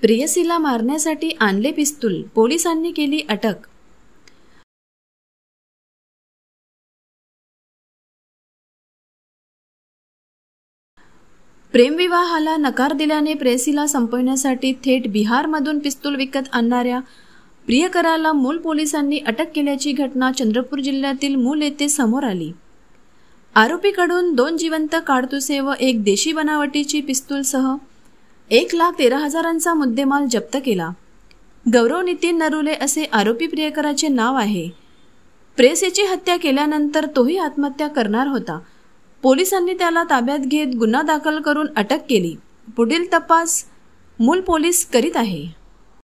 प्रेयसीला मारण्यासाठी आणले पिस्तूल, पोलिसांनी केली अटक। प्रेमविवाहाला नकार दिल्याने प्रेयसीला संपवण्यासाठी थेट बिहारमधून पिस्तूल विकत आणणाऱ्या प्रियकराला मूल पोलिसांनी अटक केल्याची घटना चंद्रपूर जिल्ह्यातील मूल येथे समोर आली। आरोपीकडून 2 जिवंत काडतुसे व एक देशी बनावटीची पिस्तूलसह 1,13,000चा मुद्देमाल जप्त केला। गौरव नितीन नरुले असे आरोपी प्रियकराचे नाव आहे। प्रेयसीची हत्या केल्यानंतर तोही आत्महत्या करणार होता। पोलिसांनी त्याला ताब्यात घेत गुन्हा दाखल करून अटक केली। पुढील तपास मूल पोलीस करीत आहे।